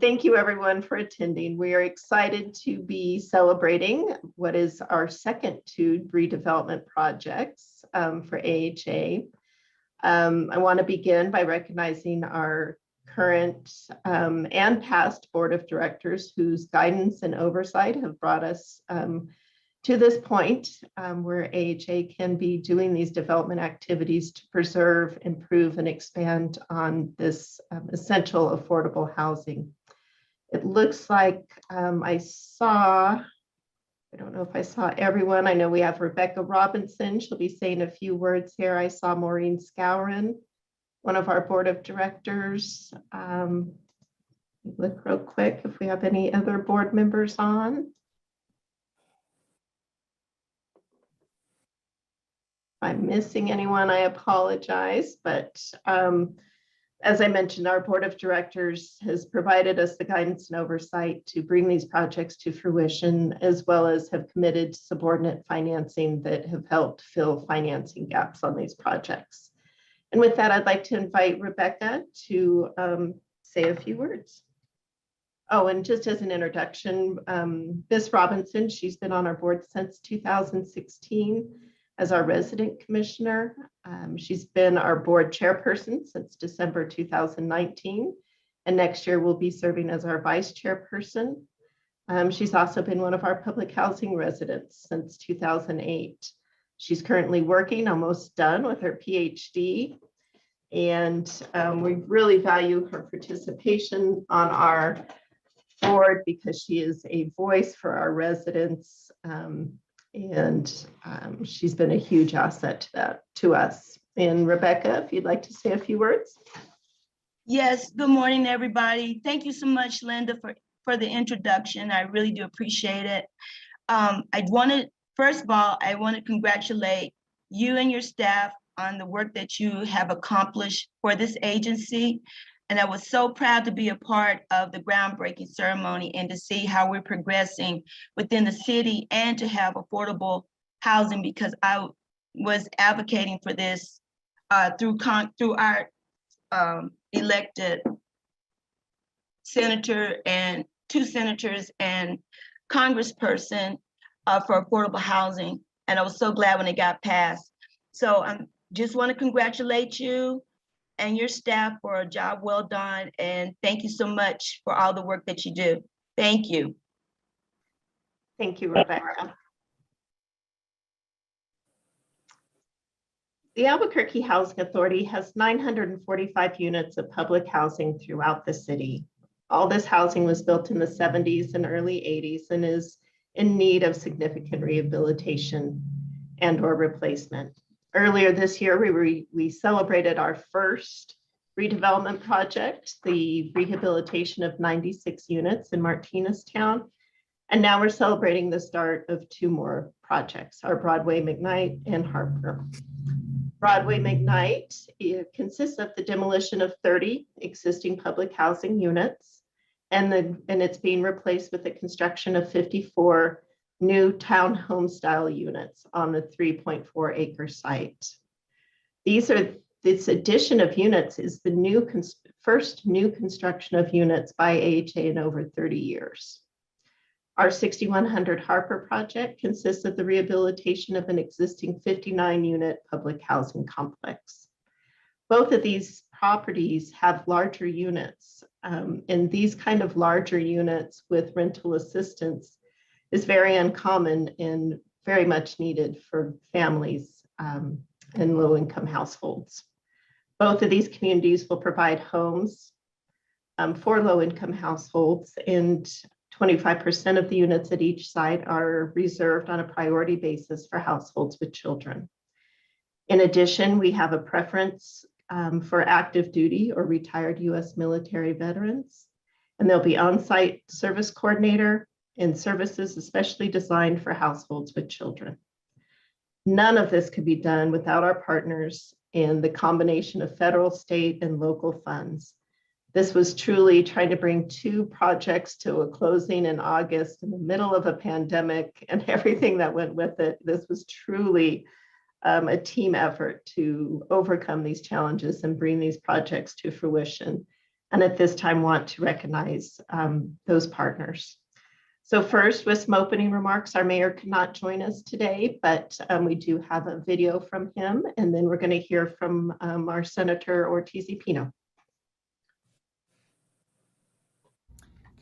thank you everyone for attending. We are excited to be celebrating what is our second two redevelopment projects for AHA. I want to begin by recognizing our current and past board of directors whose guidance and oversight have brought us to this point where AHA can be doing these development activities to preserve, improve, and expand on this essential affordable housing. It looks like I don't know if I saw everyone. I know we have Rebecca Robinson. She'll be saying a few words here. I saw Maureen Scourin, one of our board of directors. Look real quick if we have any other board members on. If I'm missing anyone, I apologize, but as I mentioned, our board of directors has provided us the guidance and oversight to bring these projects to fruition, as well as have committed to subordinate financing that have helped fill financing gaps on these projects. And with that, I'd like to invite Rebecca to say a few words. Oh, and just as an introduction, Ms. Robinson, she's been on our board since 2016 as our resident commissioner. She's been our board chairperson since December 2019, and next year will be serving as our vice chairperson. She's also been one of our public housing residents since 2008. She's currently working, almost done with her PhD, and we really value her participation on our board because she is a voice for our residents. She's been a huge asset to us. And Rebecca, if you'd like to say a few words. Yes, good morning, everybody. Thank you so much, Linda, for the introduction. I really do appreciate it. First of all, I want to congratulate you and your staff on the work that you have accomplished for this agency. And I was so proud to be a part of the groundbreaking ceremony and to see how we're progressing within the city and to have affordable housing, because I was advocating for this through our elected senator and two senators and congressperson for affordable housing. And I was so glad when it got passed. So I just want to congratulate you and your staff for a job well done. And thank you so much for all the work that you do. Thank you. Thank you, Rebecca. The Albuquerque Housing Authority has 945 units of public housing throughout the city. All this housing was built in the 70s and early 80s and is in need of significant rehabilitation and/or replacement. Earlier this year, we celebrated our first redevelopment project, the rehabilitation of 96 units in Martineztown. And now we're celebrating the start of two more projects, our Broadway McKnight and Harper. Broadway McKnight consists of the demolition of 30 existing public housing units, and it's being replaced with the construction of 54 new townhome style units on the 3.4 acre site. This addition of units is the first new construction of units by AHA in over 30 years. Our 6100 Harper project consists of the rehabilitation of an existing 59 unit public housing complex. Both of these properties have larger units, and these kind of larger units with rental assistance is very uncommon and very much needed for families and low-income households. Both of these communities will provide homes for low-income households, and 25% of the units at each site are reserved on a priority basis for households with children. In addition, we have a preference for active duty or retired U.S. military veterans, and there'll be on-site service coordinator and services especially designed for households with children. None of this could be done without our partners and the combination of federal, state, and local funds. This was truly trying to bring two projects to a closing in August in the middle of a pandemic and everything that went with it. This was truly a team effort to overcome these challenges and bring these projects to fruition. and at this time want to recognize those partners. So first, with some opening remarks, our mayor could not join us today, but we do have a video from him, and then we're going to hear from our Senator Ortiz-y-Pino.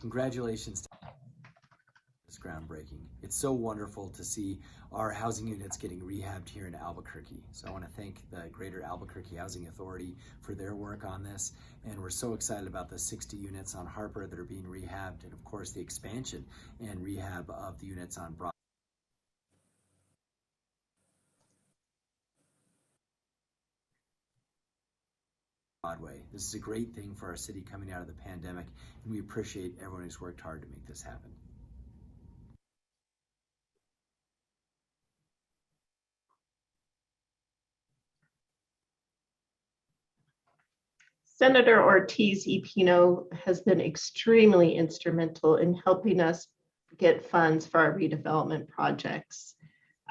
Congratulations. It's groundbreaking. It's so wonderful to see our housing units getting rehabbed here in Albuquerque. So I want to thank the Greater Albuquerque Housing Authority for their work on this. And we're so excited about the 60 units on Harper that are being rehabbed, and of course the expansion and rehab of the units on Broadway. This is a great thing for our city coming out of the pandemic, and we appreciate everyone who's worked hard to make this happen. Senator Ortiz-y-Pino has been extremely instrumental in helping us get funds for our redevelopment projects.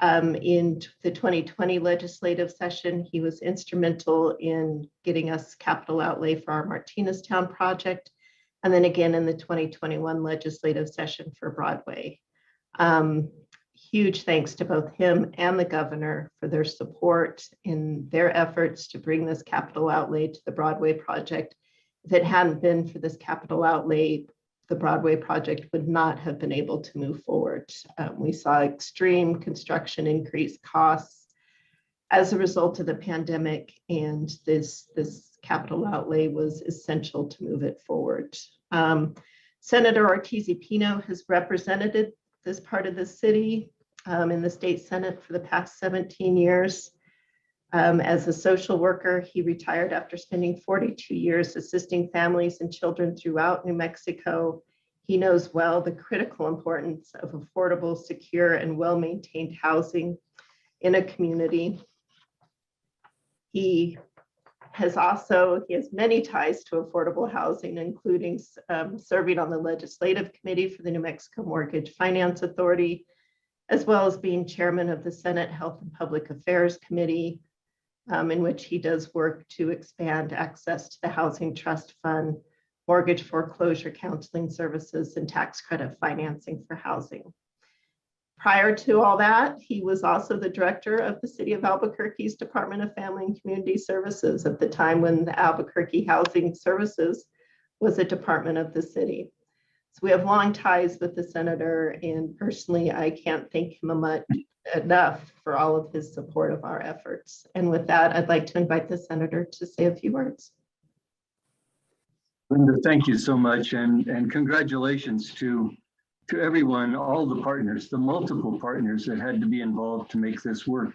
In the 2020 legislative session, he was instrumental in getting us capital outlay for our Martineztown project, and then again in the 2021 legislative session for Broadway. Huge thanks to both him and the governor for their support in their efforts to bring this capital outlay to the Broadway project. If it hadn't been for this capital outlay, the Broadway project would not have been able to move forward. We saw extreme construction increase costs as a result of the pandemic, and this capital outlay was essential to move it forward. Senator Ortiz-y-Pino has represented this part of the city in the state Senate for the past 17 years. As a social worker, he retired after spending 42 years assisting families and children throughout New Mexico. He knows well the critical importance of affordable, secure, and well-maintained housing in a community. He has many ties to affordable housing, including serving on the legislative committee for the New Mexico Mortgage Finance Authority, as well as being chairman of the Senate Health and Public Affairs Committee, in which he does work to expand access to the Housing Trust Fund, mortgage foreclosure counseling services, and tax credit financing for housing. Prior to all that, he was also the director of the City of Albuquerque's Department of Family and Community Services at the time when the Albuquerque Housing Services was a department of the city. So we have long ties with the senator, and personally, I can't thank him enough for all of his support of our efforts. And with that, I'd like to invite the senator to say a few words. Linda, thank you so much, and congratulations to everyone, all the partners, the multiple partners that had to be involved to make this work.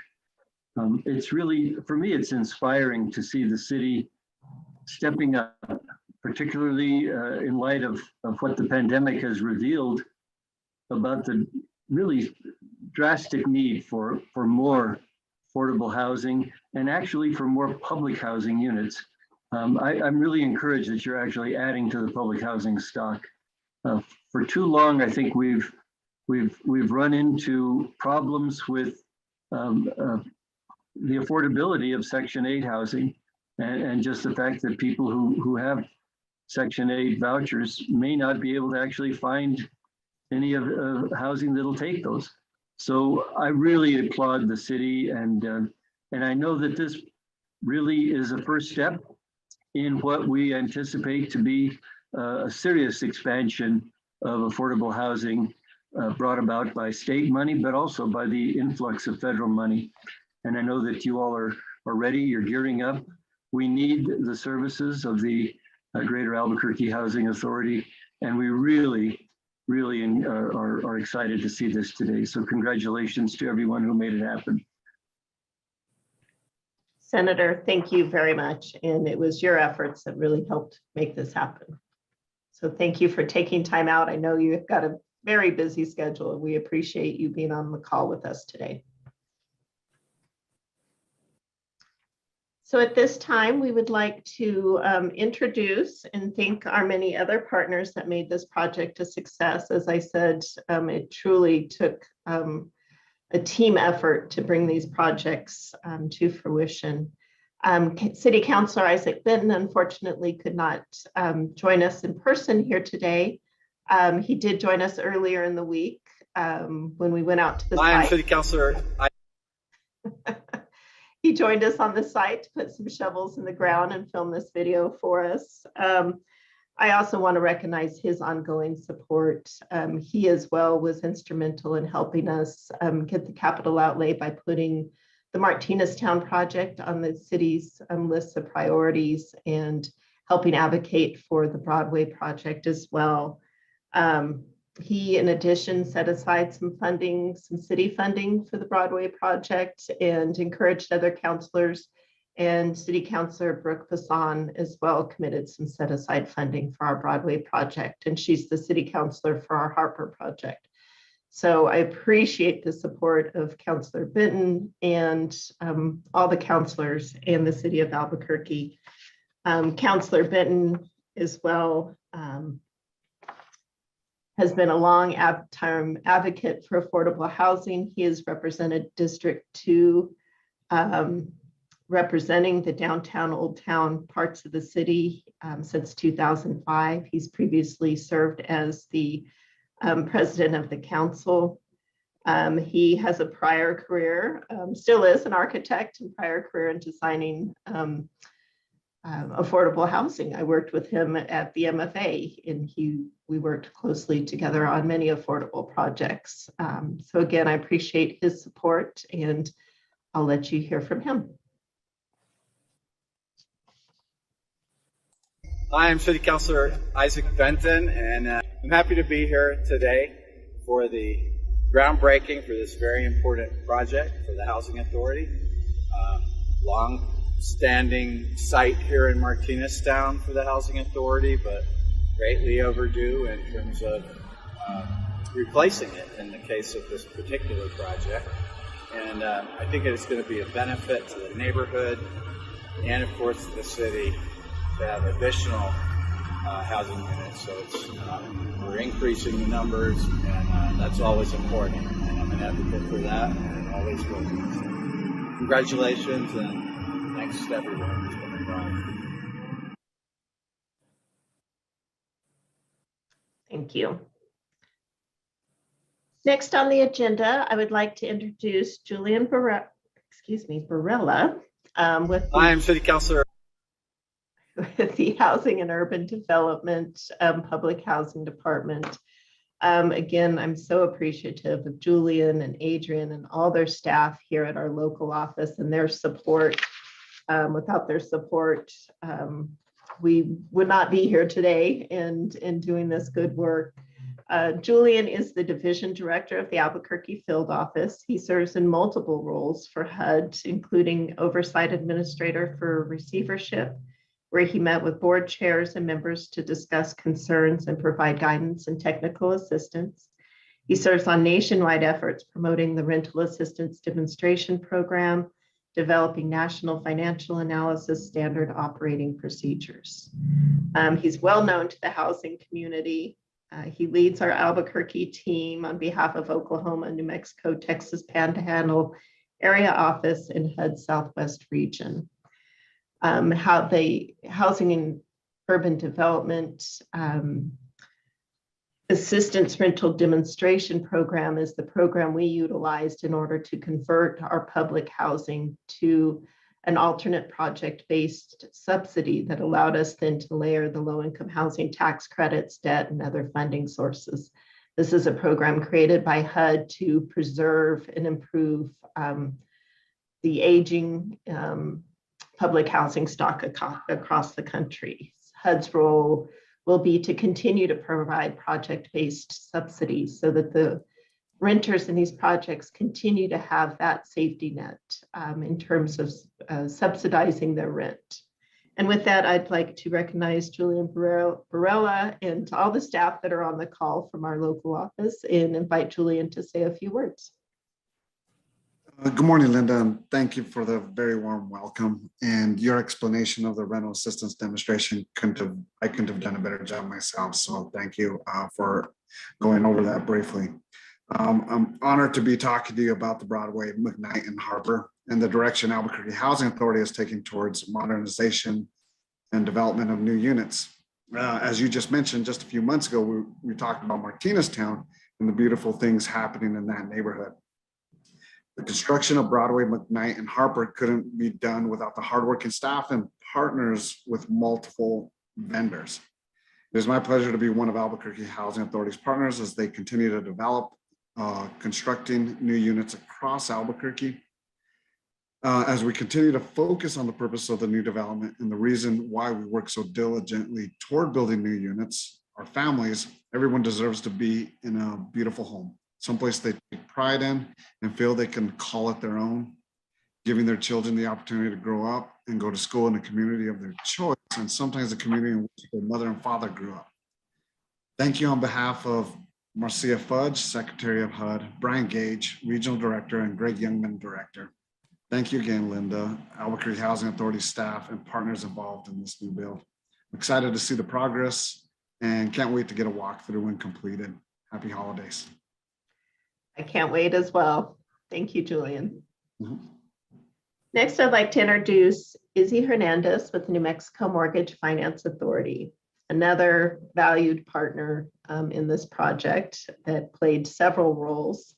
It's really, for me, it's inspiring to see the city stepping up, particularly in light of what the pandemic has revealed about the really drastic need for more affordable housing and actually for more public housing units. I'm really encouraged that you're actually adding to the public housing stock. For too long, I think we've run into problems with the affordability of Section 8 housing, and just the fact that people who have Section 8 vouchers may not be able to actually find any of housing that'll take those. So I really applaud the city, and I know that this really is a first step in what we anticipate to be a serious expansion of affordable housing brought about by state money, but also by the influx of federal money. And I know that you all are ready, you're gearing up. We need the services of the Greater Albuquerque Housing Authority, and we really are excited to see this today. So congratulations to everyone who made it happen. Senator, thank you very much. And it was your efforts that really helped make this happen. So thank you for taking time out. I know you've got a very busy schedule, and we appreciate you being on the call with us today. So at this time, we would like to introduce and thank our many other partners that made this project a success. As I said, it truly took a team effort to bring these projects to fruition. City Councilor Isaac Benton unfortunately could not join us in person here today. He did join us earlier in the week when we went out to the I am site. City Councilor. He joined us on the site to put some shovels in the ground and film this video for us. I also want to recognize his ongoing support. He as well was instrumental in helping us get the capital outlay by putting the Martinez Town project on the city's list of priorities and helping advocate for the Broadway project as well. He, in addition, set aside some funding, some city funding for the Broadway project and encouraged other councilors, and City Councilor Brooke Passon as well committed some set aside funding for our Broadway project. And she's the city councilor for our Harper project. So I appreciate the support of Councilor Benton and all the councilors in the city of Albuquerque. Councilor Benton as well has been a long time advocate for affordable housing. He has represented District 2, representing the downtown, Old Town parts of the city since 2005. He's previously served as the president of the council. He has a prior career, still is an architect, and prior career in designing affordable housing. I worked with him at the MFA, and we worked closely together on many affordable projects. So again, I appreciate his support, and I'll let you hear from him. I am City Councilor Isaac Benton, and I'm happy to be here today for the groundbreaking for this very important project for the Housing Authority. Long-standing site here in Martinez Town for the Housing Authority, but greatly overdue in terms of replacing it in the case of this particular project. And I think it's going to be a benefit to the neighborhood and, of course, to the city to have additional housing units. So it's, we're increasing the numbers, and that's always important. And I'm an advocate for that, and always will be. So congratulations, and thanks to everyone who's been involved. Thank you. Next on the agenda, I would like to introduce Julian Barella with I am City Councilor. the Housing and Urban Development Public Housing Department. Again, I'm so appreciative of Julian and Adrian and all their staff here at our local office and their support. Without their support, we would not be here today and doing this good work. Julian is the division director of the Albuquerque Field Office. He serves in multiple roles for HUD, including oversight administrator for receivership, where he met with board chairs and members to discuss concerns and provide guidance and technical assistance. He serves on nationwide efforts promoting the rental assistance demonstration program, developing national financial analysis standard operating procedures. He's well known to the housing community. He leads our Albuquerque team on behalf of Oklahoma, New Mexico, Texas Panhandle area office in HUD Southwest region. How the Housing and Urban Development Assistance Rental Demonstration Program is the program we utilized in order to convert our public housing to an alternate project-based subsidy that allowed us then to layer the low-income housing tax credits, debt, and other funding sources. This is a program created by HUD to preserve and improve the aging public housing stock across the country. HUD's role will be to continue to provide project-based subsidies so that the renters in these projects continue to have that safety net in terms of subsidizing their rent. And with that, I'd like to recognize Julian Barella and all the staff that are on the call from our local office and invite Julian to say a few words. Good morning, Linda, and thank you for the very warm welcome and your explanation of the rental assistance demonstration. I couldn't have done a better job myself, so thank you for going over that briefly. I'm honored to be talking to you about the Broadway, McKnight, and Harper. and the direction Albuquerque Housing Authority is taking towards modernization and development of new units. As you just mentioned, just a few months ago, we talked about Martinez Town and the beautiful things happening in that neighborhood. The construction of Broadway, McKnight, and Harper couldn't be done without the hardworking staff and partners with multiple vendors. It is my pleasure to be one of Albuquerque Housing Authority's partners as they continue to develop, constructing new units across Albuquerque. As we continue to focus on the purpose of the new development and the reason why we work so diligently toward building new units, our families, everyone deserves to be in a beautiful home, someplace they take pride in and feel they can call it their own, giving their children the opportunity to grow up and go to school in a community of their choice, and sometimes the community in which their mother and father grew up. Thank you on behalf of Marcia Fudge, Secretary of HUD, Brian Gage, Regional Director, and Greg Youngman, Director. Thank you again, Linda, Albuquerque Housing Authority staff, and partners involved in this new build. I'm excited to see the progress and can't wait to get a walkthrough when completed. Happy holidays. I can't wait as well. Thank you, Julian. Mhm. Next, I'd like to introduce Izzy Hernandez with the New Mexico Mortgage Finance Authority, another valued partner in this project that played several roles.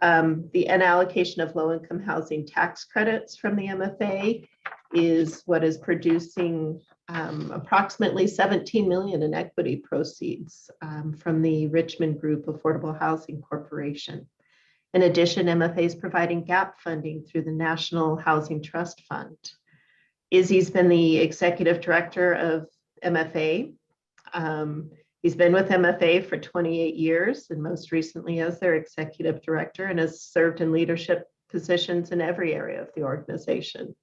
The unallocation of low-income housing tax credits from the MFA is what is producing approximately $17 million in equity proceeds from the Richmond Group Affordable Housing Corporation. In addition, MFA is providing gap funding through the National Housing Trust Fund. Izzy's been the executive director of MFA. He's been with MFA for 28 years and most recently as their executive director, and has served in leadership positions in every area of the organization.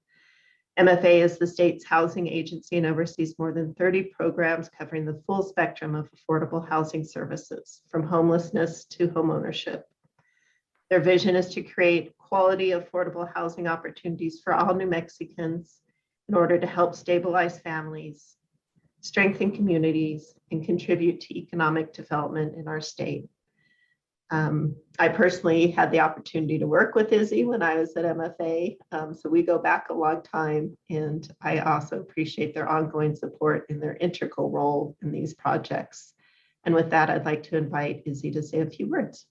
MFA is the state's housing agency and oversees more than 30 programs covering the full spectrum of affordable housing services, from homelessness to homeownership. Their vision is to create quality, affordable housing opportunities for all New Mexicans in order to help stabilize families, strengthen communities, and contribute to economic development in our state. I personally had the opportunity to work with Izzy when I was at MFA, so we go back a long time, and I also appreciate their ongoing support and their integral role in these projects. And with that, I'd like to invite Izzy to say a few words.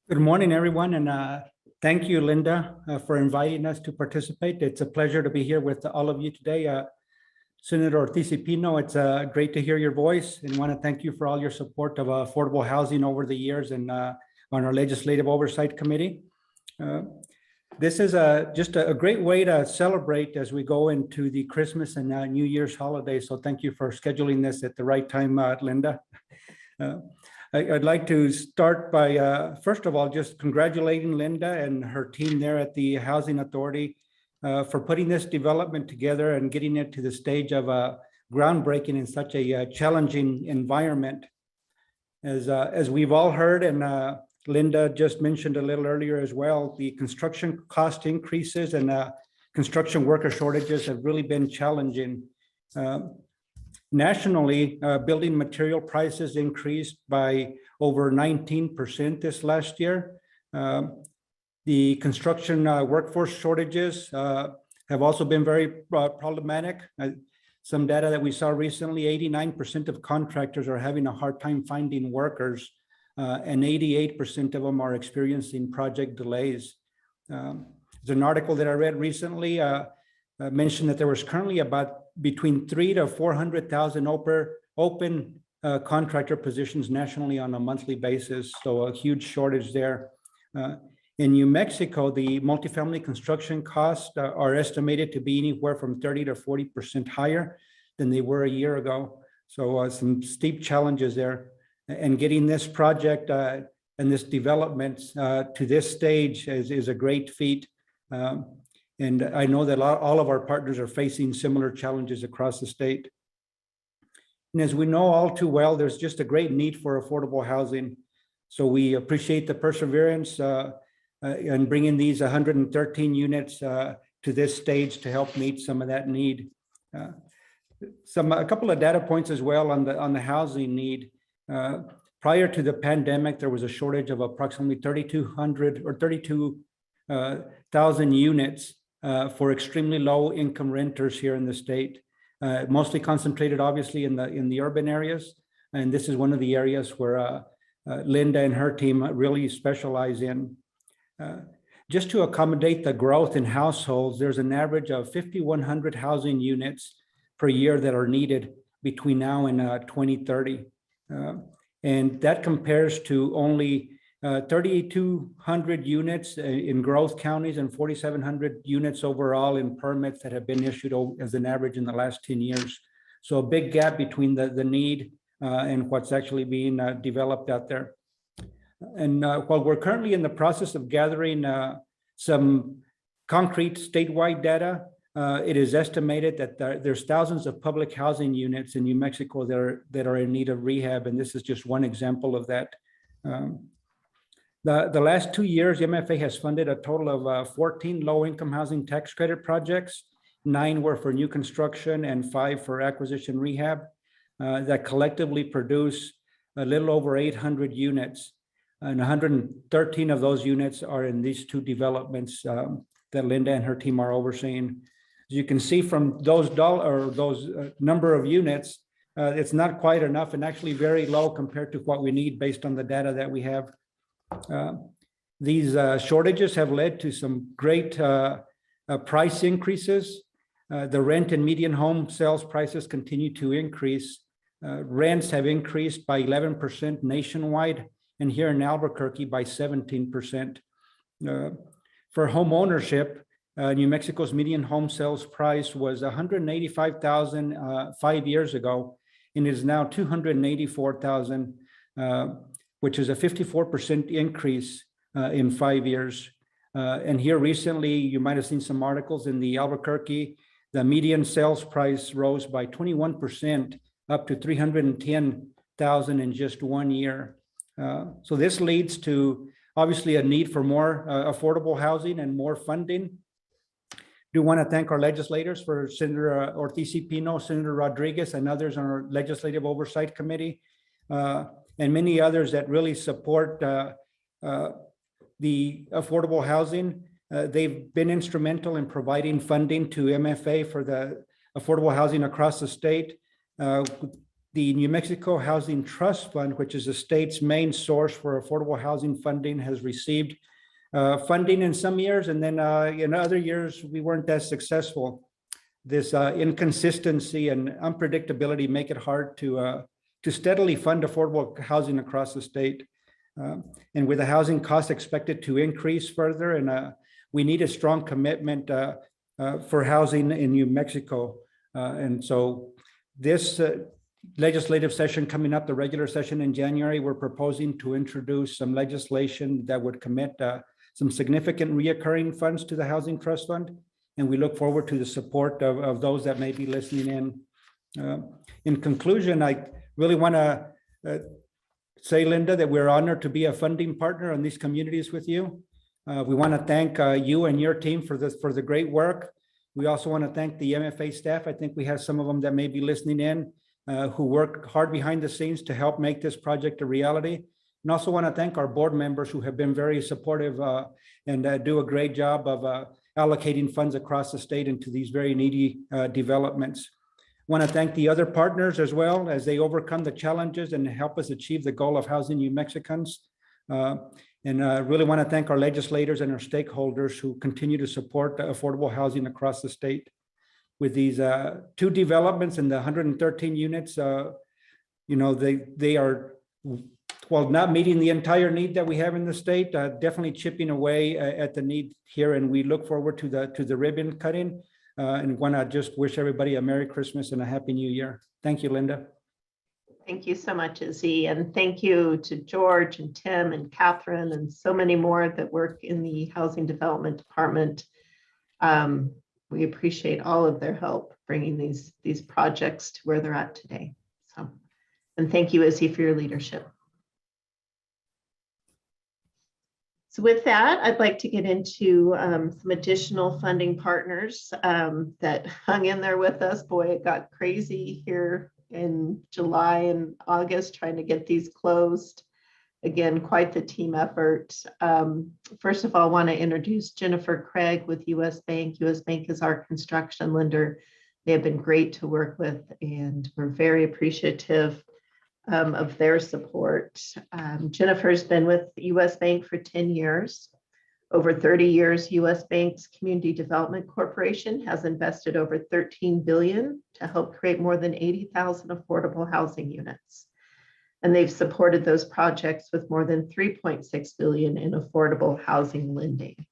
Good morning, everyone, and thank you, Linda, for inviting us to participate. It's a pleasure to be here with all of you today. Senator Ortiz-Pino, it's great to hear your voice, and want to thank you for all your support of affordable housing over the years and on our Legislative Oversight Committee. This is just a great way to celebrate as we go into the Christmas and New Year's holidays, so thank you for scheduling this at the right time, Linda. I'd like to start by, first of all, just congratulating Linda and her team there at the Housing Authority for putting this development together and getting it to the stage of groundbreaking in such a challenging environment. As we've all heard, and Linda just mentioned a little earlier as well, the construction cost increases and construction worker shortages have really been challenging. Nationally, building material prices increased by over 19% this last year. The construction workforce shortages have also been very problematic. Some data that we saw recently, 89% of contractors are having a hard time finding workers, and 88% of them are experiencing project delays. There's an article that I read recently mentioned that there was currently about between 300,000 to 400,000 open contractor positions nationally on a monthly basis, so a huge shortage there. In New Mexico, the multifamily construction costs are estimated to be anywhere from 30 to 40% higher than they were a year ago. So some steep challenges there. And getting this project and this development to this stage is a great feat. And I know that all of our partners are facing similar challenges across the state. And as we know all too well, there's just a great need for affordable housing. So we appreciate the perseverance and bringing these 113 units to this stage to help meet some of that need. A couple of data points as well on the housing need. prior to the pandemic, there was a shortage of approximately 3,200 or 32,000 units for extremely low income renters here in the state, mostly concentrated obviously in the urban areas. And this is one of the areas where Linda and her team really specialize in. Just to accommodate the growth in households, there's an average of 5,100 housing units per year that are needed between now and 2030. And that compares to only 3,200 units in growth counties and 4,700 units overall in permits that have been issued as an average in the last 10 years. So a big gap between the need and what's actually being developed out there. And while we're currently in the process of gathering some concrete statewide data, it is estimated that there's thousands of public housing units in New Mexico that are in need of rehab, and this is just one example of that. The last 2 years, the MFA has funded a total of 14 low-income housing tax credit projects. 9 were for new construction and 5 for acquisition rehab that collectively produce a little over 800 units. And 113 of those units are in these 2 developments that Linda and her team are overseeing. As you can see from those number of units, it's not quite enough and actually very low compared to what we need based on the data that we have. These shortages have led to some great price increases. The rent and median home sales prices continue to increase. Rents have increased by 11% nationwide, and here in Albuquerque by 17%. For home ownership, New Mexico's median home sales price was $185,000 5 years ago, and is now $284,000, which is a 54% increase in 5 years. And here recently, you might have seen some articles in the Albuquerque, the median sales price rose by 21%, up to $310,000 in just 1 year. So this leads to obviously a need for more affordable housing and more funding. Do want to thank our legislators, for Senator Ortiz y Pino, Senator Rodriguez, and others on our Legislative Oversight Committee, and many others that really support the affordable housing. They've been instrumental in providing funding to MFA for the affordable housing across the state. The New Mexico Housing Trust Fund, which is the state's main source for affordable housing funding, has received funding in some years, and then in other years, we weren't as successful. This inconsistency and unpredictability make it hard to steadily fund affordable housing across the state. And with the housing costs expected to increase further, and we need a strong commitment for housing in New Mexico. And so this legislative session coming up, the regular session in January, we're proposing to introduce some legislation that would commit some significant reoccurring funds to the Housing Trust Fund. And we look forward to the support of those that may be listening in. In conclusion, I really want to say, Linda, that we're honored to be a funding partner on these communities with you. We want to thank you and your team for the great work. We also want to thank the MFA staff. I think we have some of them that may be listening in who work hard behind the scenes to help make this project a reality. And also want to thank our board members who have been very supportive and do a great job of allocating funds across the state into these very needy developments. Want to thank the other partners as well as they overcome the challenges and help us achieve the goal of housing New Mexicans. And really want to thank our legislators and our stakeholders who continue to support affordable housing across the state. With these 2 developments and the 113 units, you know, they are, while not meeting the entire need that we have in the state, definitely chipping away at the need here. And we look forward to the ribbon cutting and want to just wish everybody a Merry Christmas and a Happy New Year. Thank you, Linda. Thank you so much, Izzy, and thank you to George and Tim and Catherine and so many more that work in the Housing Development Department. We appreciate all of their help bringing these projects to where they're at today. So, and thank you, Izzy, for your leadership. So with that, I'd like to get into some additional funding partners that hung in there with us. Boy, it got crazy here in July and August trying to get these closed. Again, quite the team effort. First of all, I want to introduce Jennifer Craig with US Bank. US Bank is our construction lender. They have been great to work with, and we're very appreciative of their support. Jennifer's been with US Bank for 10 years. Over 30 years, US Bank's Community Development Corporation has invested over $13 billion to help create more than 80,000 affordable housing units. And they've supported those projects with more than $3.6 billion in affordable housing lending.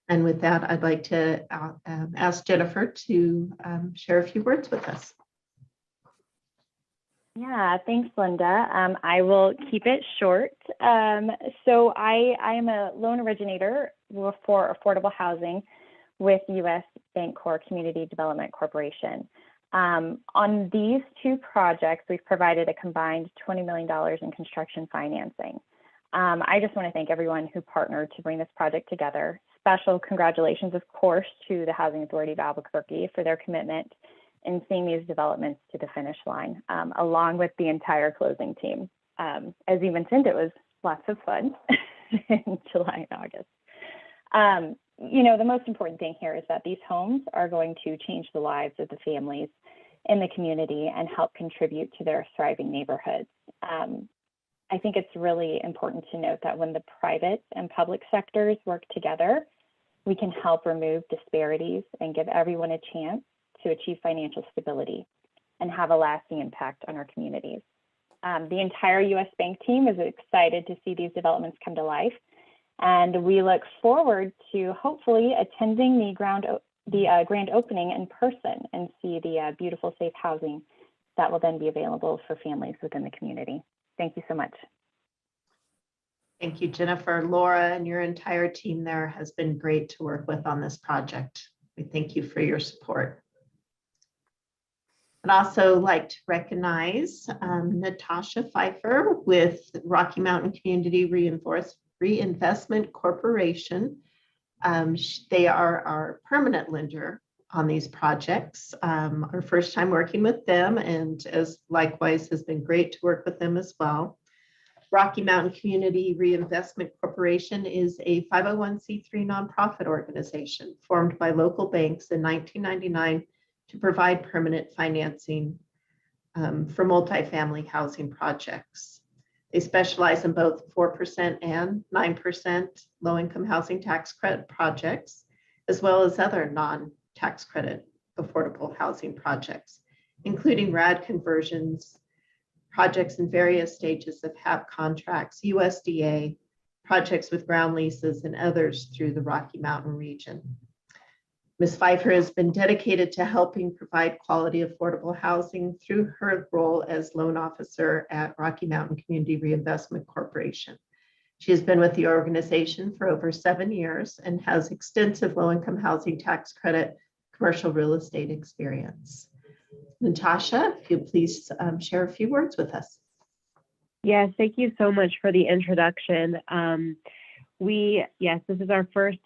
And with that, I'd like to ask Jennifer to share a few words with us. Yeah, thanks, Linda. I will keep it short. So I am a loan originator for affordable housing with US Bancorp Community Development Corporation. On these two projects, we've provided a combined $20 million in construction financing. I just want to thank everyone who partnered to bring this project together. Special congratulations, of course, to the Housing Authority of Albuquerque for their commitment in seeing these developments to the finish line, along with the entire closing team. As you mentioned, it was lots of fun in July and August. You know, the most important thing here is that these homes are going to change the lives of the families in the community and help contribute to their thriving neighborhoods. I think it's really important to note that when the private and public sectors work together, we can help remove disparities and give everyone a chance to achieve financial stability and have a lasting impact on our communities. The entire US Bank team is excited to see these developments come to life, and we look forward to hopefully attending the grand opening in person and see the beautiful, safe housing that will then be available for families within the community. Thank you so much. Thank you, Jennifer. Laura and your entire team there has been great to work with on this project. We thank you for your support. I'd also like to recognize Natasha Pfeiffer with Rocky Mountain Community Reinvestment Corporation. They are our permanent lender on these projects. Our first time working with them, and as likewise has been great to work with them as well. Rocky Mountain Community Reinvestment Corporation is a 501c3 nonprofit organization formed by local banks in 1999 to provide permanent financing for multifamily housing projects. They specialize in both 4% and 9% low-income housing tax credit projects, as well as other non-tax credit affordable housing projects, including RAD conversions, projects in various stages of HAP contracts, USDA, projects with ground leases, and others through the Rocky Mountain region. Ms. Pfeiffer has been dedicated to helping provide quality affordable housing through her role as loan officer at Rocky Mountain Community Reinvestment Corporation. She has been with the organization for over 7 years and has extensive low-income housing tax credit commercial real estate experience. Natasha, if you please share a few words with us. Yes, thank you so much for the introduction. Yes, this is our first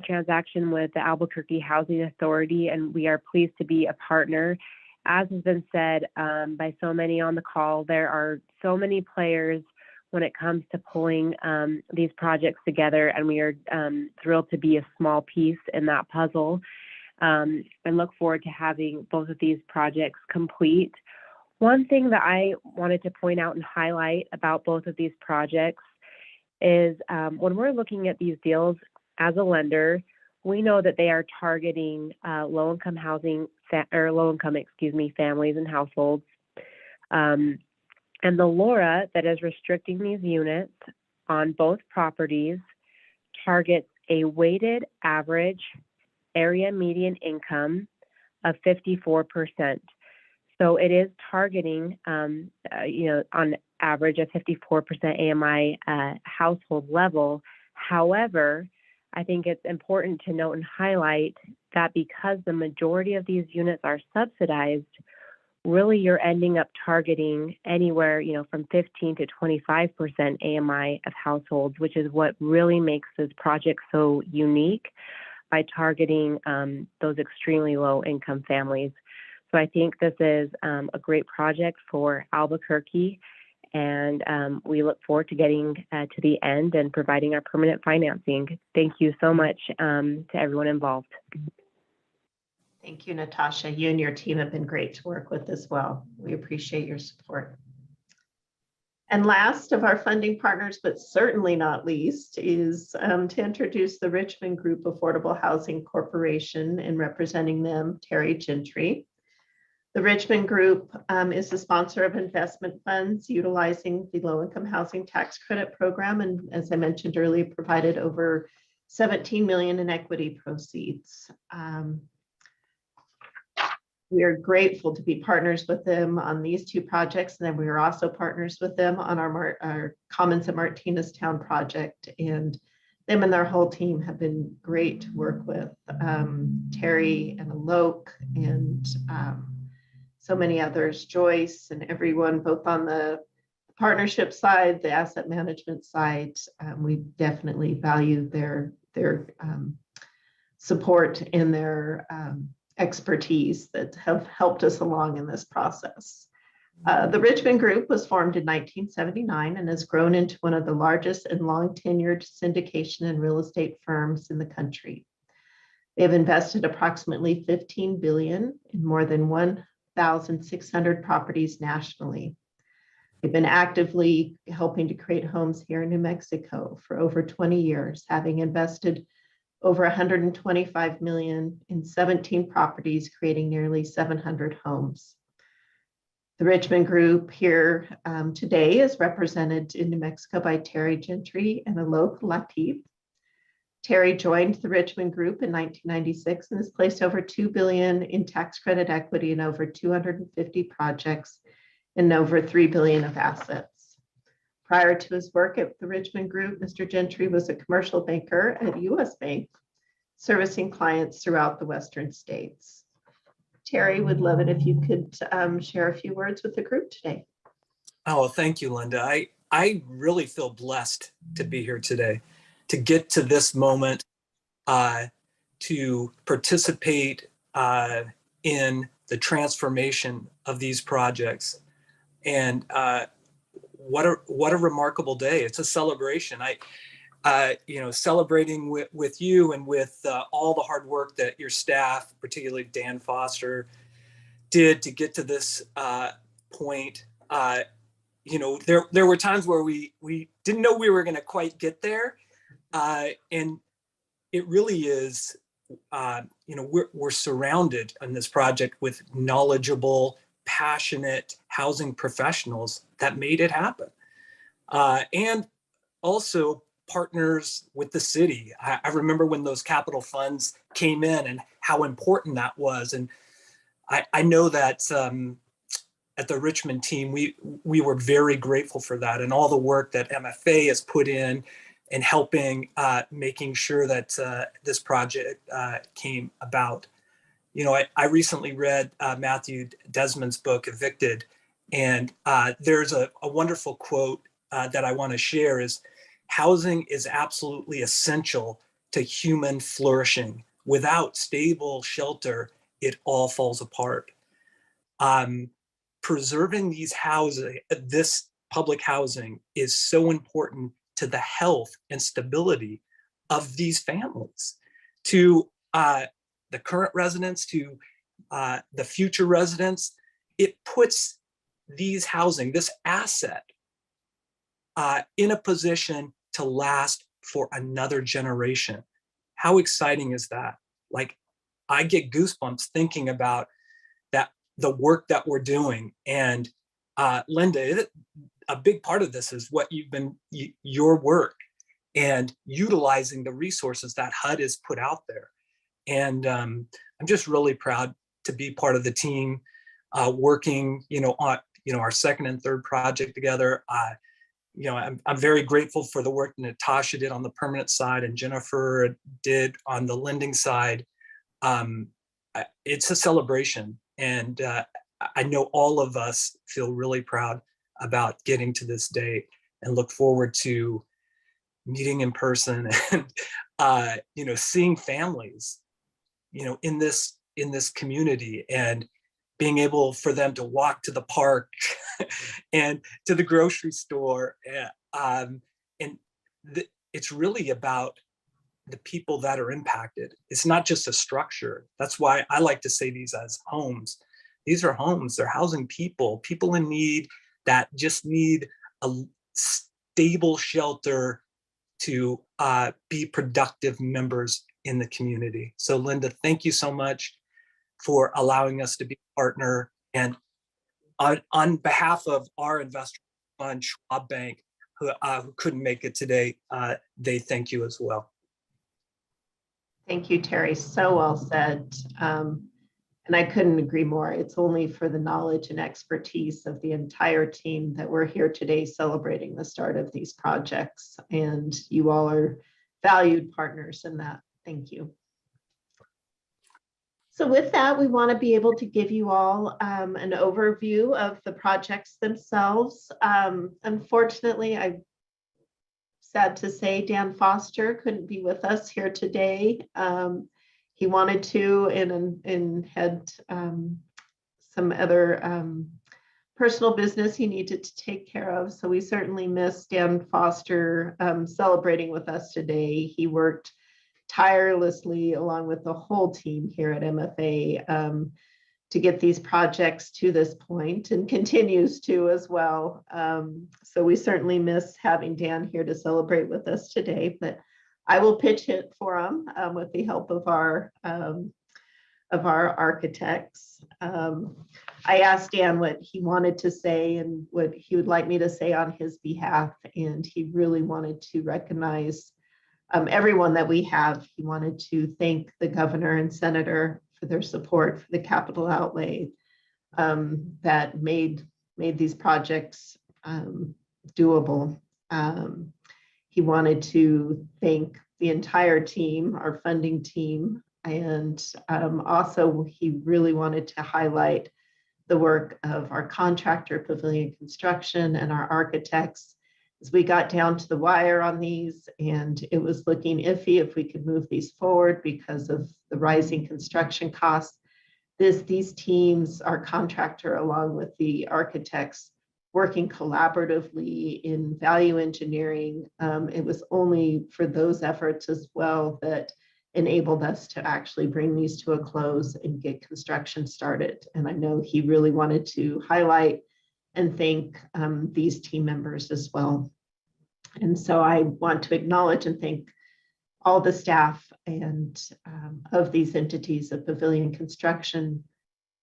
transaction with the Albuquerque Housing Authority, and we are pleased to be a partner. As has been said by so many on the call, there are so many players when it comes to pulling these projects together, and we are thrilled to be a small piece in that puzzle, and look forward to having both of these projects complete. One thing that I wanted to point out and highlight about both of these projects is when we're looking at these deals as a lender, we know that they are targeting low-income families and households. And the LORA that is restricting these units on both properties targets a weighted average area median income of 54%. So it is targeting, on average, a 54% AMI household level. However, I think it's important to note and highlight that because the majority of these units are subsidized, really you're ending up targeting anywhere, from 15 to 25% AMI of households, which is what really makes this project so unique by targeting those extremely low income families. So I think this is a great project for Albuquerque, and we look forward to getting to the end and providing our permanent financing. Thank you so much to everyone involved. Thank you, Natasha. You and your team have been great to work with as well. We appreciate your support. And last of our funding partners, but certainly not least, is to introduce the Richmond Group Affordable Housing Corporation, and representing them, Terry Gentry. The Richmond Group is the sponsor of investment funds utilizing the low-income housing tax credit program, and as I mentioned earlier, provided over $17 million in equity proceeds. We are grateful to be partners with them on these two projects, and then we are also partners with them on our Commons at Martineztown project, and them and their whole team have been great to work with. Terry and Alok and so many others, Joyce and everyone, both on the partnership side, the asset management side. We definitely value their support and their expertise that have helped us along in this process. The Richmond Group was formed in 1979 and has grown into one of the largest and long tenured syndication and real estate firms in the country. They have invested approximately $15 billion in more than 1,600 properties nationally. They've been actively helping to create homes here in New Mexico for over 20 years, having invested over $125 million in 17 properties, creating nearly 700 homes. The Richmond Group here today is represented in New Mexico by Terry Gentry and Alok Latif. Terry joined the Richmond Group in 1996 and has placed over $2 billion in tax credit equity in over 250 projects and over $3 billion of assets. Prior to his work at the Richmond Group, Mr. Gentry was a commercial banker at U.S. Bank, servicing clients throughout the Western states. Terry, would love it if you could share a few words with the group today. Oh, thank you, Linda. I really feel blessed to be here today, to get to this moment, to participate in the transformation of these projects. And what a remarkable day. It's a celebration. Celebrating with you and with all the hard work that your staff, particularly Dan Foster, did to get to this point. There were times where we didn't know we were going to quite get there. And it really is, we're surrounded on this project with knowledgeable, passionate housing professionals that made it happen. And also partners with the city. I remember when those capital funds came in and how important that was. And I know that at the Richmond team, we were very grateful for that and all the work that MFA has put in helping making sure that this project came about. I recently read Matthew Desmond's book, Evicted, and there's a wonderful quote that I want to share is, housing is absolutely essential to human flourishing. Without stable shelter, it all falls apart. Preserving this public housing is so important to the health and stability of these families, to the current residents, to the future residents. It puts this asset in a position to last for another generation. How exciting is that? Like, I get goosebumps thinking about that, the work that we're doing. And Linda, a big part of this is what your work and utilizing the resources that HUD has put out there. And I'm just really proud to be part of the team working, on, our second and third project together. I'm very grateful for the work Natasha did on the permanent side and Jennifer did on the lending side. It's a celebration. And I know all of us feel really proud about getting to this day and look forward to meeting in person and, seeing families, in this community and being able for them to walk to the park and to the grocery store. It's really about the people that are impacted. It's not just a structure. That's why I like to say these as homes. These are homes. They're housing people in need that just need a stable shelter to be productive members in the community. So Linda, thank you so much for allowing us to be a partner. And on behalf of our investor fund, Schwab Bank, who couldn't make it today, they thank you as well. Thank you, Terry. So well said. And I couldn't agree more. It's only for the knowledge and expertise of the entire team that we're here today celebrating the start of these projects. And you all are valued partners in that. Thank you. So with that, we want to be able to give you all an overview of the projects themselves. Unfortunately, I'm sad to say Dan Foster couldn't be with us here today. He wanted to and had some other personal business he needed to take care of. So we certainly miss Dan Foster celebrating with us today. He worked tirelessly along with the whole team here at MFA to get these projects to this point and continues to as well. So we certainly miss having Dan here to celebrate with us today, but I will pitch it for him with the help of our architects. I asked Dan what he wanted to say and what he would like me to say on his behalf, and he really wanted to recognize everyone that we have. He wanted to thank the governor and senator for their support for the capital outlay that made these projects doable. He wanted to thank the entire team, our funding team, and also he really wanted to highlight the work of our contractor, Pavilion Construction, and our architects as we got down to the wire on these, and it was looking iffy if we could move these forward because of the rising construction costs. These teams, our contractor along with the architects, working collaboratively in value engineering. It was only for those efforts as well that enabled us to actually bring these to a close and get construction started. And I know he really wanted to highlight and thank these team members as well. And so I want to acknowledge and thank all the staff and of these entities of Pavilion Construction,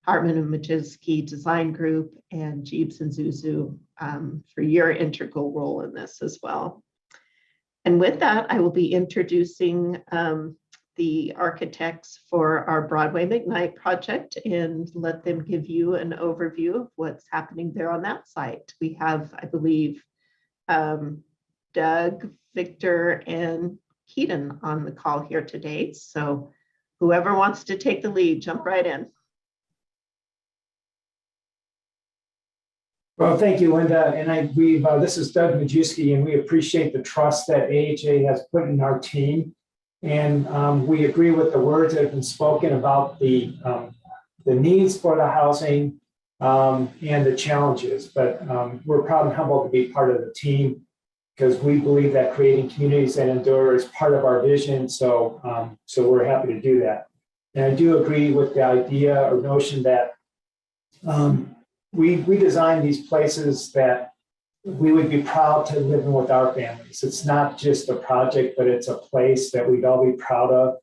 Hartman and Majewski Design Group, and Jeeves and Zuzu for your integral role in this as well. And with that, I will be introducing the architects for our Broadway McKnight project and let them give you an overview of what's happening there on that site. We have, I believe, Doug, Victor, and Keaton on the call here today. So whoever wants to take the lead, jump right in. Well, thank you, Linda. And this is Doug Majewski, and we appreciate the trust that AHA has put in our team. And we agree with the words that have been spoken about the needs for the housing and the challenges. But we're proud and humbled to be part of the team because we believe that creating communities that endure is part of our vision. So we're happy to do that. And I do agree with the idea or notion that we design these places that we would be proud to live in with our families. It's not just a project, but it's a place that we'd all be proud of.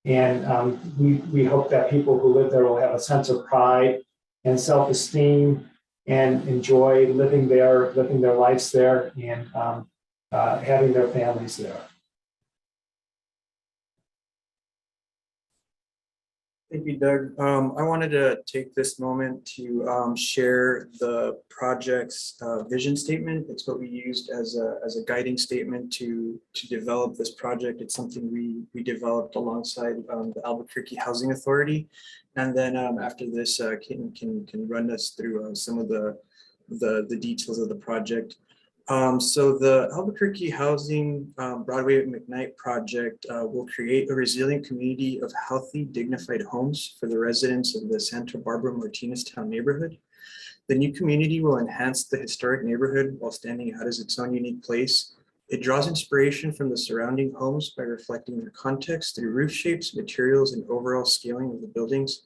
And we hope that people who live there will have a sense of pride and self-esteem and enjoy living there, living their lives there, and having their families there. Thank you, Doug. I wanted to take this moment to share the project's vision statement. It's what we used as a guiding statement to develop this project. It's something we developed alongside the Albuquerque Housing Authority. And then after this, Keaton can run us through some of the details of the project. So the Albuquerque Housing Broadway at McKnight project will create a resilient community of healthy, dignified homes for the residents of the Santa Barbara Martinez Town neighborhood. The new community will enhance the historic neighborhood while standing out as its own unique place. It draws inspiration from the surrounding homes by reflecting their context through roof shapes, materials, and overall scaling of the buildings.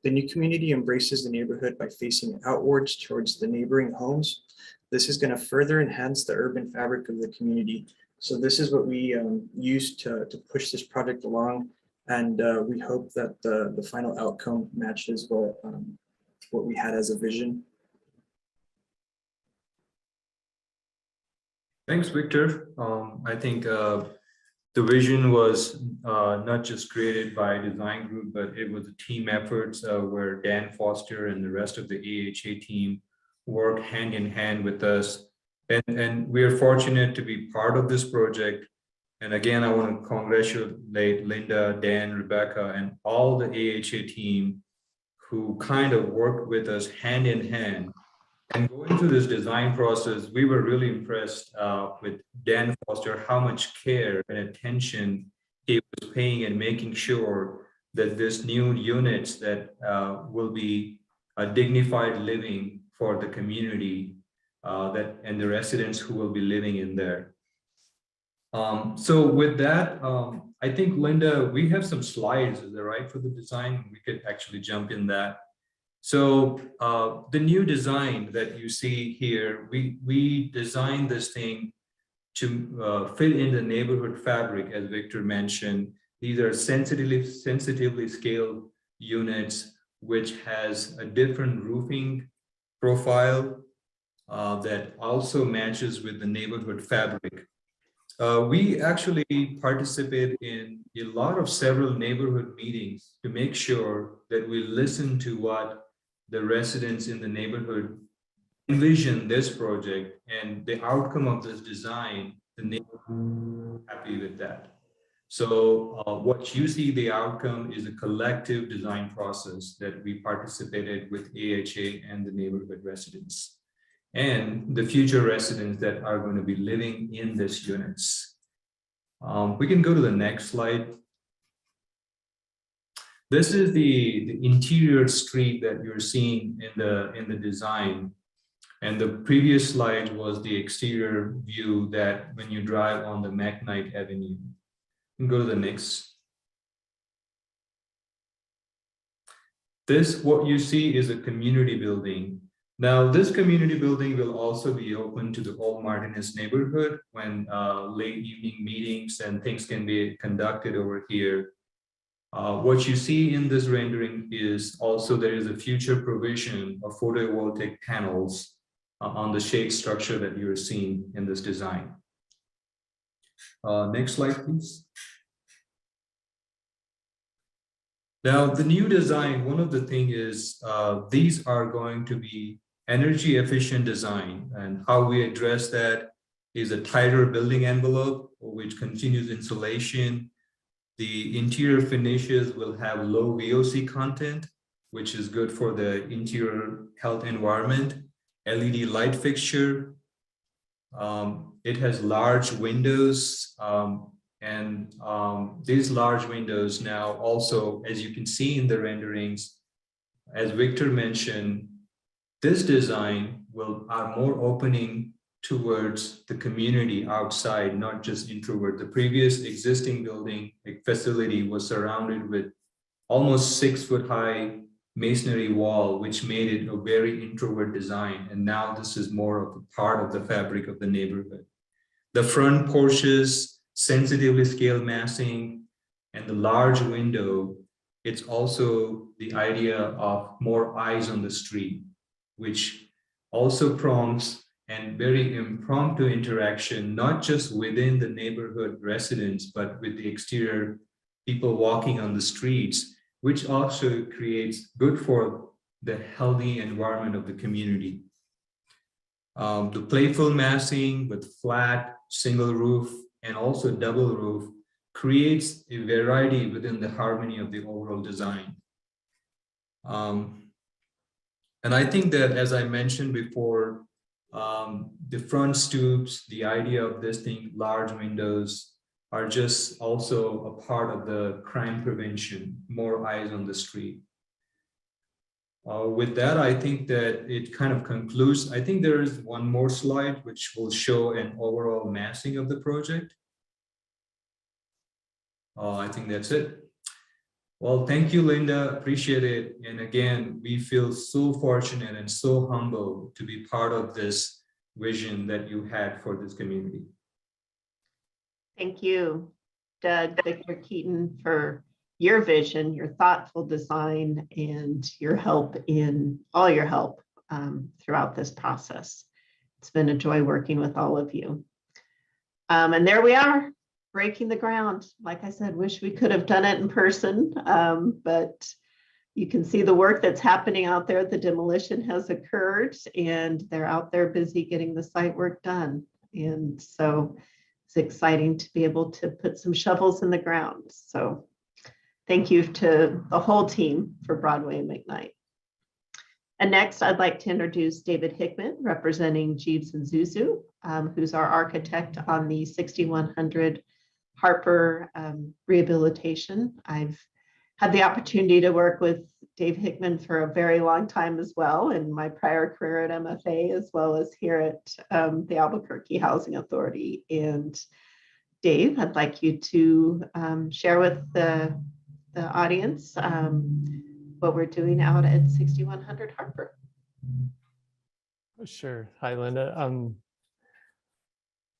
The new community embraces the neighborhood by facing outwards towards the neighboring homes. This is going to further enhance the urban fabric of the community. So this is what we use to push this project along. And we hope that the final outcome matches what we had as a vision. Thanks, Victor. I think the vision was not just created by a design group, but it was a team effort where Dan Foster and the rest of the AHA team work hand in hand with us. And we are fortunate to be part of this project. And again, I want to congratulate Linda, Dan, Rebecca, and all the AHA team who kind of worked with us hand in hand. And going through this design process, we were really impressed with Dan Foster, how much care and attention he was paying and making sure that this new units that will be a dignified living for the community and the residents who will be living in there. So with that, I think, Linda, we have some slides, is that right, for the design? We could actually jump in that. So the new design that you see here, we designed this thing to fit in the neighborhood fabric, as Victor mentioned. These are sensitively scaled units, which has a different roofing profile that also matches with the neighborhood fabric. We actually participate in a lot of several neighborhood meetings to make sure that we listen to what the residents in the neighborhood envision this project, and the outcome of this design, the neighborhood is happy with that. So what you see, the outcome is a collective design process that we participated with AHA and the neighborhood residents and the future residents that are going to be living in these units. We can go to the next slide. This is the interior street that you're seeing in the design. And the previous slide was the exterior view that when you drive on the McKnight Avenue. You can go to the next. This, what you see, is a community building. Now, this community building will also be open to the whole Martinez neighborhood when late evening meetings and things can be conducted over here. What you see in this rendering is also there is a future provision of photovoltaic panels on the shade structure that you're seeing in this design. Next slide, please. Now, the new design, one of the things is these are going to be energy efficient design, and how we address that is a tighter building envelope, which continues insulation. The interior finishes will have low VOC content, which is good for the interior health environment. LED light fixture. It has large windows, and these large windows now also, as you can see in the renderings, as Victor mentioned, this design are more opening towards the community outside, not just introvert. The previous existing building facility was surrounded with almost 6 foot high masonry wall, which made it a very introvert design. And now this is more of a part of the fabric of the neighborhood. The front porches, sensitively scaled massing, and the large window, it's also the idea of more eyes on the street, which also prompts and very impromptu interaction, not just within the neighborhood residents, but with the exterior people walking on the streets, which also creates good for the healthy environment of the community. The playful massing with flat, single roof, and also double roof creates a variety within the harmony of the overall design. And I think that, as I mentioned before, The front stoops, the idea of this thing, large windows, are just also a part of the crime prevention, more eyes on the street. With that, I think that it kind of concludes. I think there is one more slide which will show an overall massing of the project. I think that's it. Well, thank you, Linda. Appreciate it. And again, we feel so fortunate and so humble to be part of this vision that you had for this community. Thank you, Doug, Victor Keaton, for your vision, your thoughtful design, and your help in all your help throughout this process. It's been a joy working with all of you. And there we are, breaking the ground. Like I said, wish we could have done it in person, but you can see the work that's happening out there. The demolition has occurred and they're out there busy getting the site work done. And so it's exciting to be able to put some shovels in the ground. So thank you to the whole team for Broadway and McKnight. And next, I'd like to introduce David Hickman, representing Jeeves and Zuzu, who's our architect on the 6100 Harper rehabilitation. I've had the opportunity to work with Dave Hickman for a very long time as well in my prior career at MFA, as well as here at the Albuquerque Housing Authority. And Dave, I'd like you to share with the audience what we're doing out at 6100 Harper. Sure. Hi, Linda.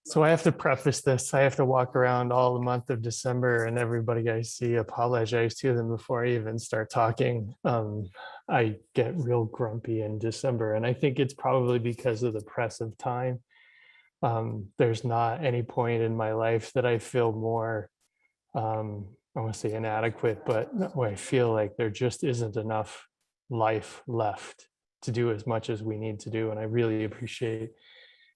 So I have to preface this. I have to walk around all the month of December, and everybody I see apologize to them before I even start talking. I get real grumpy in December, and I think it's probably because of the press of time. There's not any point in my life that I feel more, I want to say inadequate, but where I feel like there just isn't enough life left to do as much as we need to do. And I really appreciate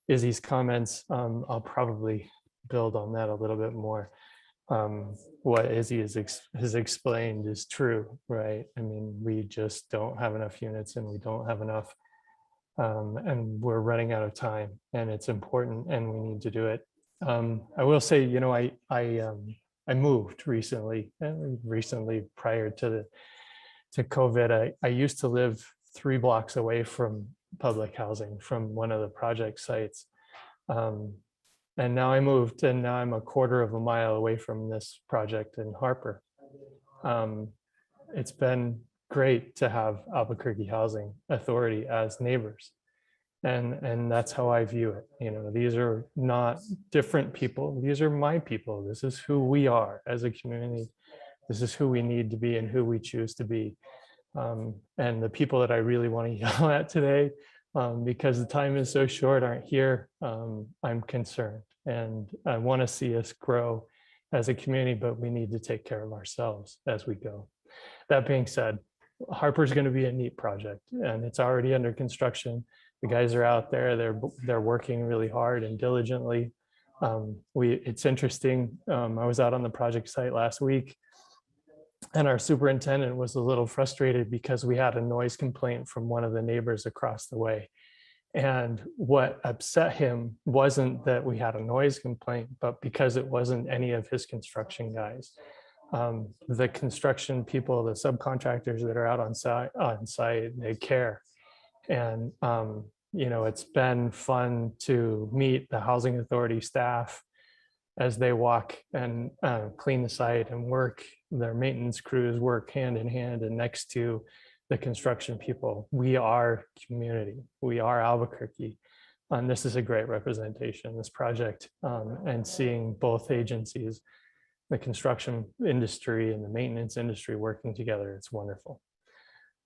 Izzy's comments. I'll probably build on that a little bit more. What Izzy has explained is true, right? I mean, we just don't have enough units and we don't have enough, and we're running out of time, and it's important and we need to do it. I will say, you know, I moved recently prior to COVID. I used to live 3 blocks away from public housing, from one of the project sites. And now I moved, and now I'm a quarter of a mile away from this project in Harper. It's been great to have Albuquerque Housing Authority as neighbors. And that's how I view it. You know, these are not different people. These are my people. This is who we are as a community. This is who we need to be and who we choose to be. And the people that I really want to yell at today, because the time is so short, aren't here. I'm concerned, and I want to see us grow as a community, but we need to take care of ourselves as we go. That being said, Harper's going to be a neat project, and it's already under construction. The guys are out there, they're working really hard and diligently. It's interesting. I was out on the project site last week, and our superintendent was a little frustrated because we had a noise complaint from one of the neighbors across the way. And what upset him wasn't that we had a noise complaint, but because it wasn't any of his construction guys. The construction people, the subcontractors that are out on site, they care. And, you know, it's been fun to meet the housing authority staff as they walk and clean the site and work. Their maintenance crews work hand in hand and next to the construction people. We are community. We are Albuquerque. And this is a great representation, this project, and seeing both agencies, the construction industry and the maintenance industry working together. It's wonderful.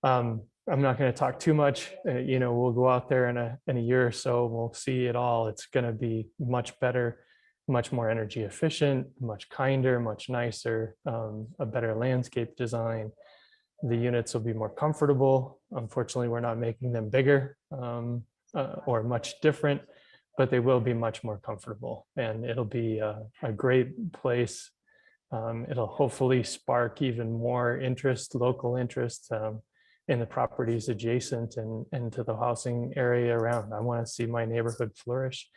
I'm not going to talk too much. You know, we'll go out there in a year or so, we'll see it all. It's going to be much better, much more energy efficient, much kinder, much nicer, a better landscape design. The units will be more comfortable. Unfortunately, we're not making them bigger or much different, but they will be much more comfortable, and it'll be a great place. It'll hopefully spark even more interest, local interest, in the properties adjacent and to the housing area around. I want to see my neighborhood flourish.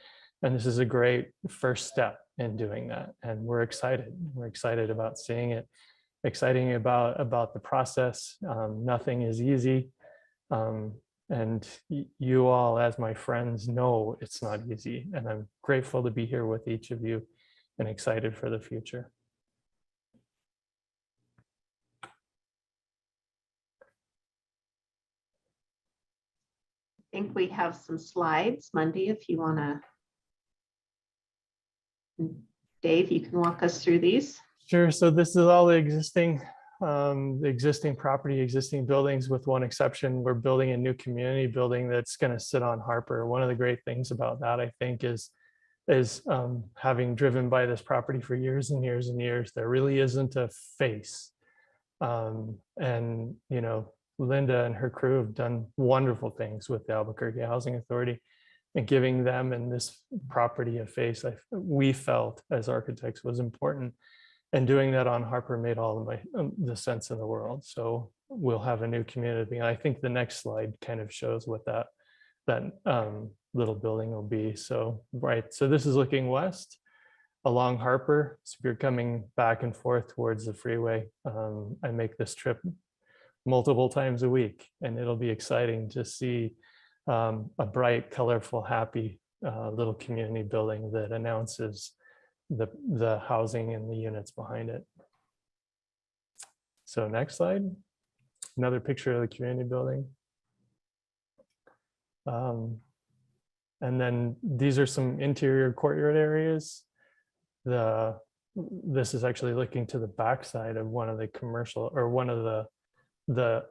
And this is a great first step in doing that. And we're excited. We're excited about seeing it, exciting about the process. Nothing is easy. And you all, as my friends, know it's not easy. And I'm grateful to be here with each of you and excited for the future. I think we have some slides, Monday, if you want to. Dave, you can walk us through these. Sure. So this is all the existing property, existing buildings, with one exception. We're building a new community building that's going to sit on Harper. One of the great things about that, I think, is having driven by this property for years and years and years, there really isn't a face. And, you know, Linda and her crew have done wonderful things with the Albuquerque Housing Authority and giving them and this property a face. We felt as architects was important, and doing that on Harper made all of the sense in the world. So we'll have a new community. And I think the next slide kind of shows what that little building will be. So, right, so this is looking west along Harper. So if you're coming back and forth towards the freeway, I make this trip multiple times a week, and it'll be exciting to see a bright, colorful, happy little community building that announces the housing and the units behind it. So next slide, another picture of the community building. And then these are some interior courtyard areas. This is actually looking to the backside of one of the commercial, or one of the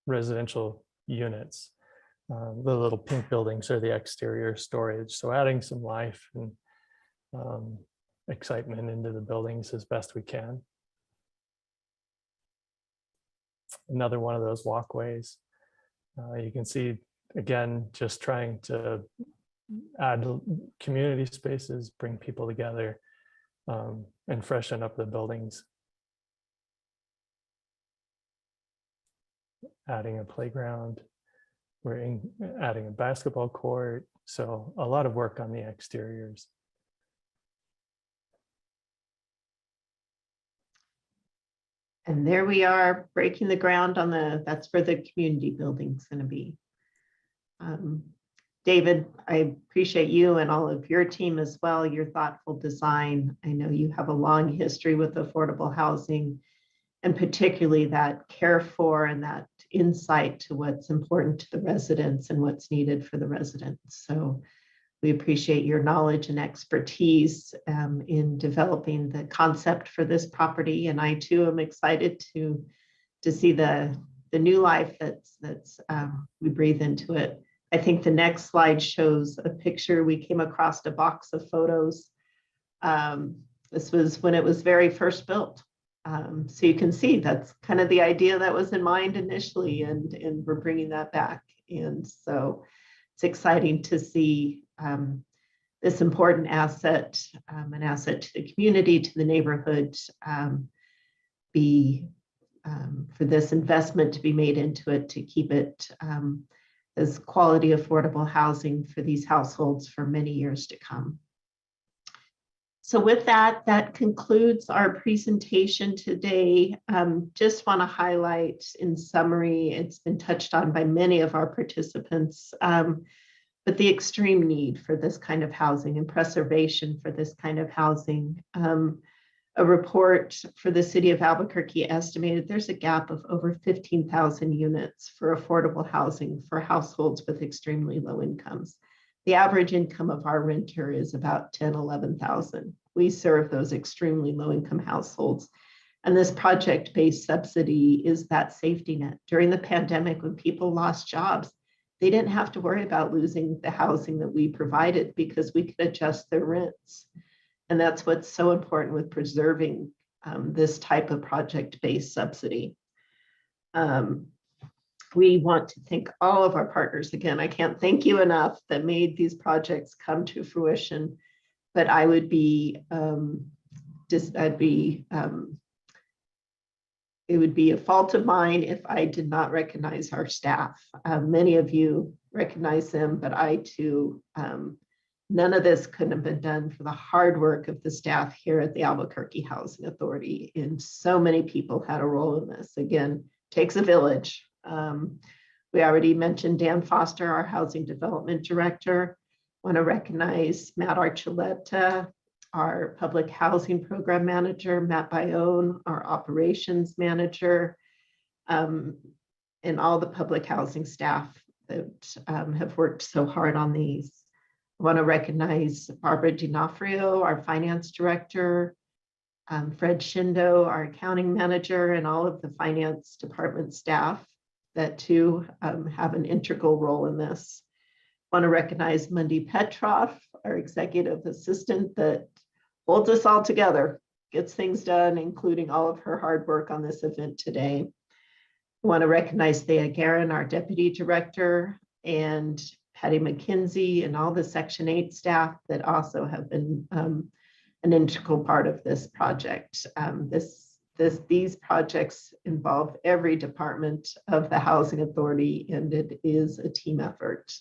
residential units. The little pink buildings are the exterior storage. So adding some life and excitement into the buildings as best we can. Another one of those walkways. You can see, again, just trying to add community spaces, bring people together, and freshen up the buildings. Adding a playground, we're adding a basketball court. So a lot of work on the exteriors. And there we are, breaking the ground on that's where the community building's going to be. David, I appreciate you and all of your team as well, your thoughtful design. I know you have a long history with affordable housing, and particularly that care for and that insight to what's important to the residents and what's needed for the residents. So we appreciate your knowledge and expertise in developing the concept for this property. And I too am excited to see the new life that's we breathe into it. I think the next slide shows a picture. We came across a box of photos. This was when it was very first built. So you can see that's kind of the idea that was in mind initially, and we're bringing that back. And so it's exciting to see this important asset, an asset to the community, to the neighborhood, for this investment to be made into it, to keep it as quality, affordable housing for these households for many years to come. So with that, that concludes our presentation today. Just want to highlight in summary, it's been touched on by many of our participants, but the extreme need for this kind of housing and preservation for this kind of housing. A report for the city of Albuquerque estimated there's a gap of over 15,000 units for affordable housing for households with extremely low incomes. The average income of our renter is about 10, 11,000. We serve those extremely low income households. And this project-based subsidy is that safety net. During the pandemic, when people lost jobs, they didn't have to worry about losing the housing that we provided because we could adjust their rents. And that's what's so important with preserving this type of project-based subsidy. We want to thank all of our partners. Again, I can't thank you enough that made these projects come to fruition, but I would be, it would be a fault of mine if I did not recognize our staff. Many of you recognize them, but I too, none of this couldn't have been done for the hard work of the staff here at the Albuquerque Housing Authority. And so many people had a role in this. Again, takes a village. We already mentioned Dan Foster, our Housing Development Director. Want to recognize Matt Archuleta, our Public Housing Program Manager, Matt Bayonne, our Operations Manager, and all the public housing staff that have worked so hard on these. I want to recognize Barbara D'Onofrio, our Finance Director, Fred Shindo, our Accounting Manager, and all of the Finance Department staff that too have an integral role in this. I want to recognize Mundy Petroff, our Executive Assistant that holds us all together, gets things done, including all of her hard work on this event today. I want to recognize Thea Guerin, our Deputy Director, and Patty McKenzie and all the Section 8 staff that also have been an integral part of this project. These projects involve every department of the Housing Authority, and it is a team effort.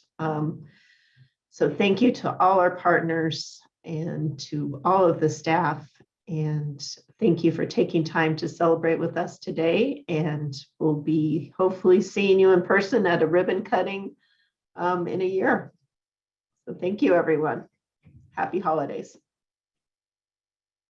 So thank you to all our partners and to all of the staff. And thank you for taking time to celebrate with us today. And we'll be hopefully seeing you in person at a ribbon cutting in a year. So thank you, everyone. Happy holidays.